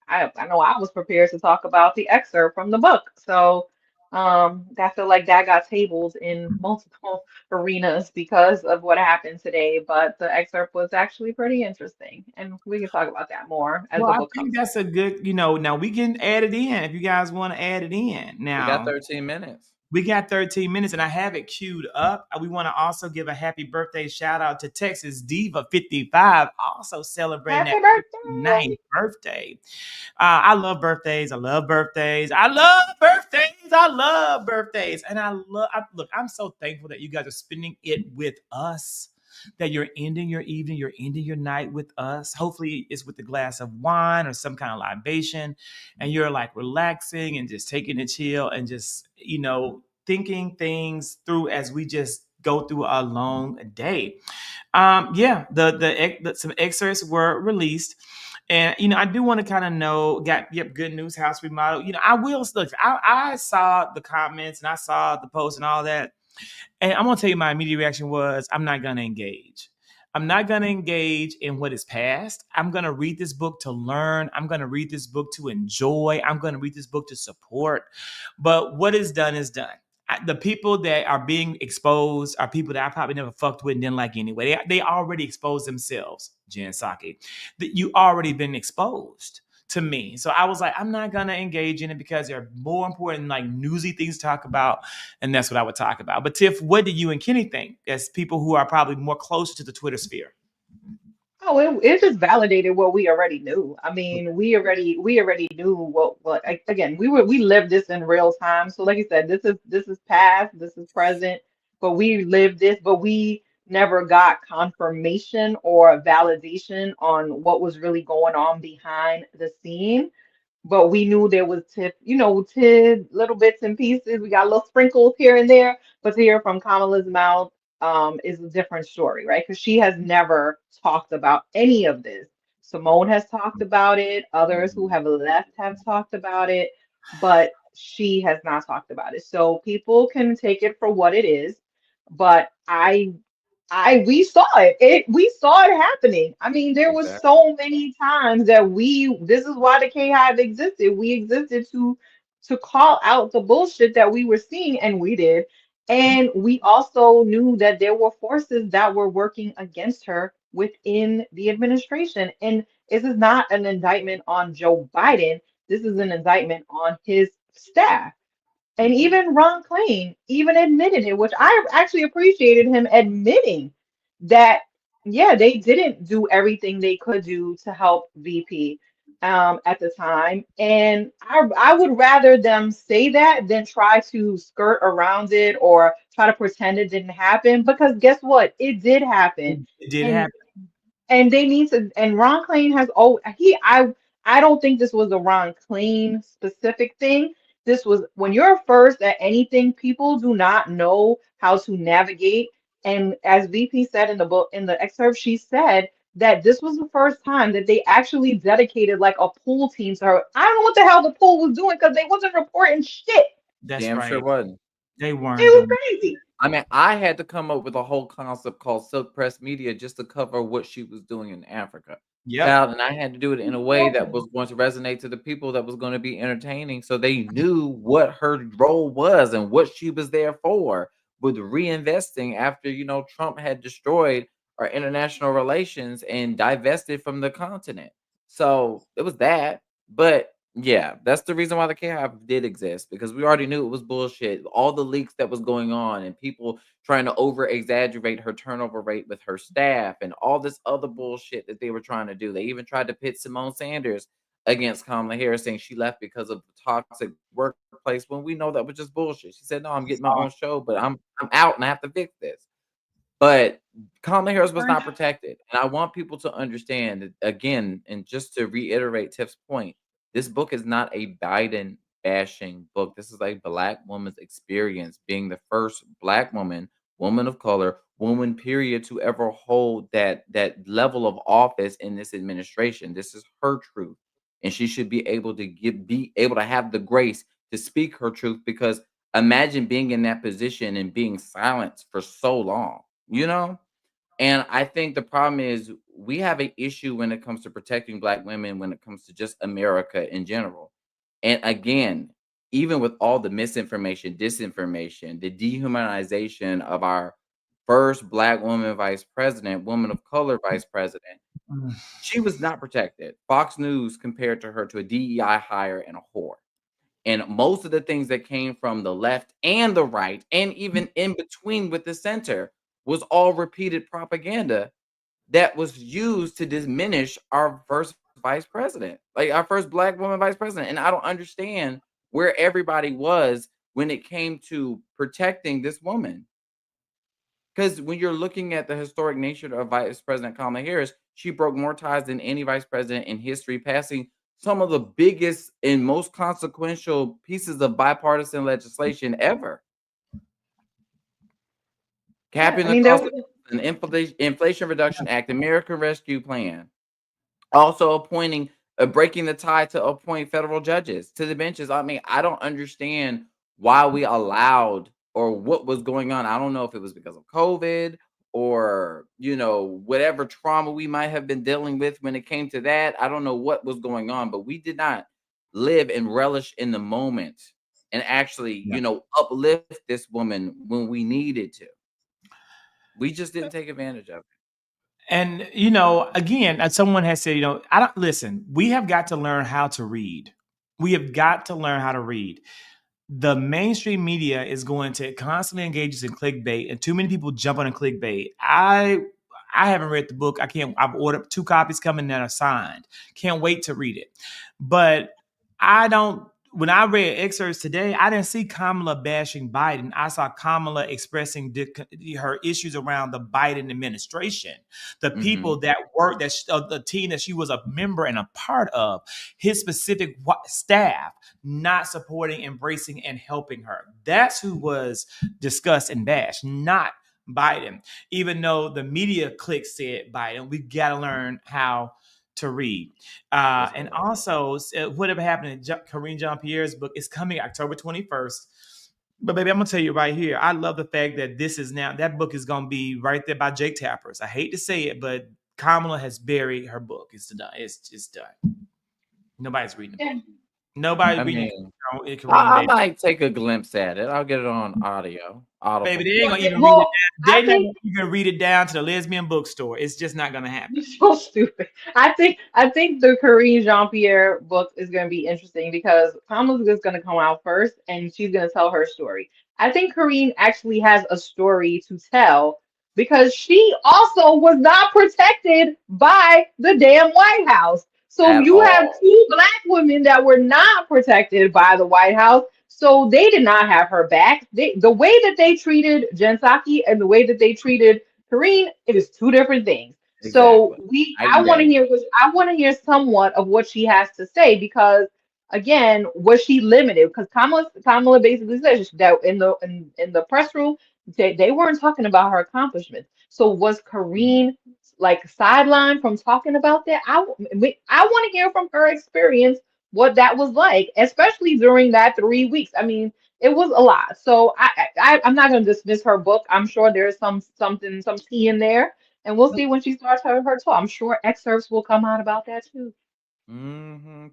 I know I was prepared to talk about the excerpt from the book. So I feel like that got tabled in multiple arenas because of what happened today, but the excerpt was actually pretty interesting, and we can talk about that more as Well, the I book think comes. that's a good, now we can add it in if you guys want to add it in. We got Now, 13 minutes. we got 13 minutes and I have it queued up. We want to also give a happy birthday shout out to Texas Diva 55, also celebrating Happy that birthday! 59th birthday. I love birthdays. I love birthdays. I love birthdays. I love birthdays. And look, I'm so thankful that you guys are spending it with us, that you're ending your evening, you're ending your night with us. Hopefully it's with a glass of wine or some kind of libation, and you're like relaxing and just taking a chill and just, thinking things through as we just go through a long day. Yeah, some excerpts were released. And I do want to kind of know, good news, house remodel. I will look. I saw the comments and I saw the post and all that, and I'm gonna tell you my immediate reaction was I'm not gonna engage. I'm not gonna engage in what is past. I'm gonna read this book to learn. I'm gonna read this book to enjoy. I'm gonna read this book to support. But what is done is done. The people that are being exposed are people that I probably never fucked with and didn't like anyway. They already exposed themselves, Jen Psaki. That you already been exposed to me. So I was like, I'm not gonna engage in it because there are more important, like newsy things to talk about, and that's what I would talk about. But Tiff, what do you and Kenny think as people who are probably more closer to the Twitter sphere? Oh, it just validated what we already knew. I mean, we already knew again, we lived this in real time. So like you said, this is past, this is present, but we lived this, but we never got confirmation or validation on what was really going on behind the scene. But we knew there was little bits and pieces. We got little sprinkles here and there, but to hear from Kamala's mouth is a different story, right? Because she has never talked about any of this. Simone has talked about it. Others who have left have talked about it, but she has not talked about it. So people can take it for what it is, but We saw it. We saw it happening. I mean, there was Exactly. so many times that this is why the K Hive existed. We existed to call out the bullshit that we were seeing, and we did. And we also knew that there were forces that were working against her within the administration. And this is not an indictment on Joe Biden. This is an indictment on his staff. And Mhm. even Ron Klain even admitted it, which I actually appreciated him admitting that, yeah, they didn't do everything they could do to help VP at the time. And I would rather them say that than try to skirt around it or try to pretend it didn't happen. Because guess what? It did happen. It did And happen. they need to, and Ron Klain has, I don't think this was a Ron Klain specific thing. This was when you're first at anything, people do not know how to navigate. And as VP said in the book, in the excerpt, she said that this was the first time that they actually dedicated like a pool team to her. I don't know what the hell the pool was doing because they wasn't reporting shit. That's Damn sure right. wasn't. They It weren't was doing. crazy. I mean, I had to come up with a whole concept called silk press media just to cover what she was doing in Africa. Yep. Child, and I had to do it in a way that was going to resonate to the people, that was going to be entertaining, so they knew what her role was and what she was there for, with reinvesting after, Trump had destroyed our international relations and divested from the continent. So it was that. But yeah, that's the reason why the KHIV did exist, because we already knew it was bullshit. All the leaks that was going on and people trying to over exaggerate her turnover rate with her staff and all this other bullshit that they were trying to do. They even tried to pit Simone Sanders against Kamala Harris, saying she left because of the toxic workplace, when we know that was just bullshit. She said, "No, I'm getting my own show, but I'm out and I have to fix this." But Kamala Harris was not protected. And I want people to understand that, again, and just to reiterate Tiff's point, this book is not a Biden bashing book. This is a Black woman's experience, being the first Black woman, woman of color, woman period, to ever hold that level of office in this administration. This is her truth. And she should be able to have the grace to speak her truth, because imagine being in that position and being silenced for so long, you know? And I think the problem is we have an issue when it comes to protecting Black women, when it comes to just America in general. And again, even with all the misinformation, disinformation, the dehumanization of our first Black woman vice president, woman of color vice president, Mm. she was not protected. Fox News compared to her to a DEI hire and a whore. And most of the things that came from the left and the right, and even in between with the center, was all repeated propaganda that was used to diminish our first vice president, like our first Black woman vice president. And I don't understand where everybody was when it came to protecting this woman. Because when you're looking at the historic nature of Vice President Kamala Harris, she broke more ties than any vice president in history, passing some of the biggest and most consequential pieces of bipartisan legislation ever. Yeah, Capping I the mean, there cost was. of an Inflation Reduction Act, American Rescue Plan, also appointing, breaking the tie to appoint federal judges to the benches. I mean, I don't understand why we allowed, or what was going on. I don't know if it was because of COVID, or, whatever trauma we might have been dealing with when it came to that. I don't know what was going on, but we did not live and relish in the moment and actually, Yeah. uplift this woman when we needed to. We just didn't take advantage of it. And again, as someone has said, I don't listen. We have got to learn how to read. We have got to learn how to read. The mainstream media is going to constantly engage us in clickbait, and too many people jump on a clickbait. I haven't read the book. I've ordered 2 copies coming that are signed. Can't wait to read it. But I don't. When I read excerpts today, I didn't see Kamala bashing Biden. I saw Kamala expressing her issues around the Biden administration, the Mhm. people that work, the team that she was a member and a part of, his specific staff not supporting, embracing, and helping her. That's who was discussed and bashed, not Biden. Even though the media clique said Biden, we got to learn how to read. That's And right. also, whatever happened in Karine Jean Pierre's book is coming October 21st. But baby, I'm gonna tell you right here, I love the fact that that book is gonna be right there by Jake Tappers. I hate to say it, but Kamala has buried her book. It's done. It's just done. Nobody's reading the book. Nobody's I reading mean, Kareem, I baby. might take a glimpse at it. I'll get it on audio, Baby, audible. they ain't gonna even read it Well, down. I They're not think gonna even read it down to the lesbian bookstore. It's just not gonna happen. you're so stupid. I think the Corinne Jean-Pierre book is going to be interesting because Kamala's is going to come out first and she's going to tell her story. I think Corinne actually has a story to tell because she also was not protected by the damn White House. So At you have all. two black women that were not protected by the White House. So they did not have her back. The way that they treated Jen Psaki and the way that they treated Karine, it is two different things. So Exactly. Night I and want to day. hear I want to hear somewhat of what she has to say because again, was she limited? Because Kamala basically says that in the press room they weren't talking about her accomplishments. So was Karine like sidelined from talking about that? I want to hear from her experience what that was like, especially during that 3 weeks. I mean, it was a lot. So I'm not going to dismiss her book. I'm sure there's some tea in there, and we'll see when she starts her talk. I'm sure excerpts will come out about that too.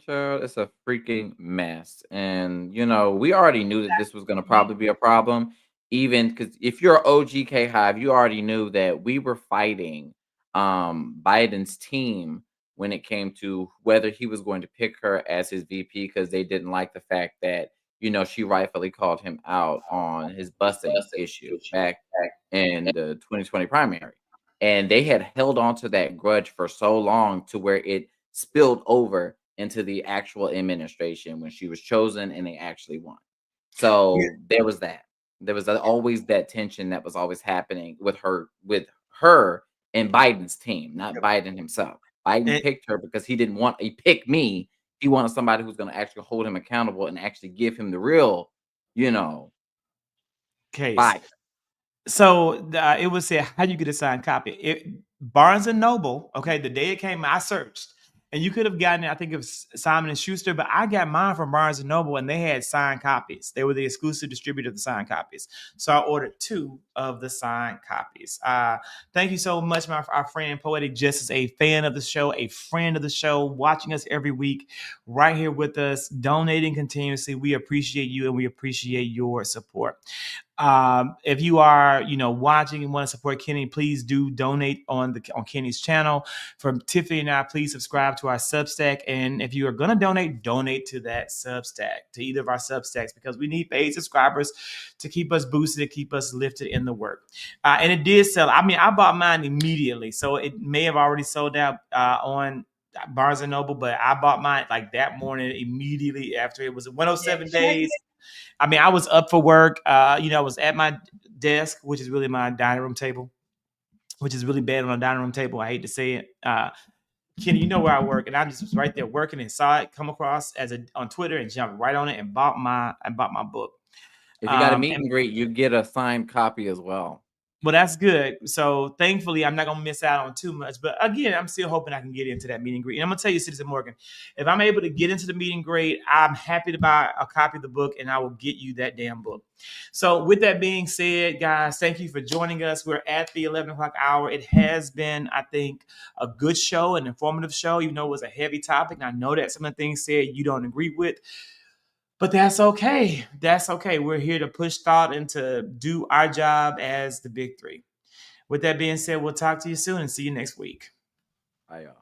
Child, it's a freaking mess. And we already knew that this was gonna probably be a problem. Even because if you're OGK Hive, you already knew that we were fighting Biden's team when it came to whether he was going to pick her as his VP because they didn't like the fact that she rightfully called him out on his busing issue back in the 2020 primary. And they had held on to that grudge for so long to where it spilled over into the actual administration when she was chosen and they actually won. So there was that. There was always that tension that was always happening with her and Biden's team, not Biden himself. Biden And picked her because he didn't want a pick me. He wanted somebody who's going to actually hold him accountable and actually give him the real, you know, case. fire. So it was said, how do you get a signed copy? Barnes and Noble, okay, the day it came, I searched. And you could have gotten it, I think it was Simon and Schuster, but I got mine from Barnes and Noble and they had signed copies. They were the exclusive distributor of the signed copies. So I ordered 2 of the signed copies. Thank you so much, our friend Poetic Justice, a fan of the show, a friend of the show, watching us every week, right here with us, donating continuously. We appreciate you and we appreciate your support. If you are, watching and want to support Kenny, please do donate on Kenny's channel. For Tiffany and I, please subscribe to our Substack. And if you are going to donate to that Substack, to either of our Substacks, because we need paid subscribers to keep us boosted, to keep us lifted in the work. And it did sell. I mean, I bought mine immediately, so it may have already sold out on Barnes and Noble, but I bought mine like that morning immediately after it was 107 days. I mean, I was up for work. I was at my desk, which is really my dining room table, which is really bad on a dining room table. I hate to say it. Kenny, you know where I work, and I just was right there working and saw it come across on Twitter and jumped right on it and bought my book. If you got a meet And and greet, you get a signed copy as well. well, that's good. So thankfully, I'm not gonna miss out on too much. But again, I'm still hoping I can get into that meet and greet. And I'm gonna tell you, Citizen Morgan, if I'm able to get into the meet and greet, I'm happy to buy a copy of the book, and I will get you that damn book. So with that being said, guys, thank you for joining us. We're at the 11 o'clock hour. It has been, I think, a good show, an informative show. It was a heavy topic. And I know that some of the things said you don't agree with. But that's okay. That's okay. We're here to push thought and to do our job as the big 3. With that being said, we'll talk to you soon and see you next week. Bye, y'all.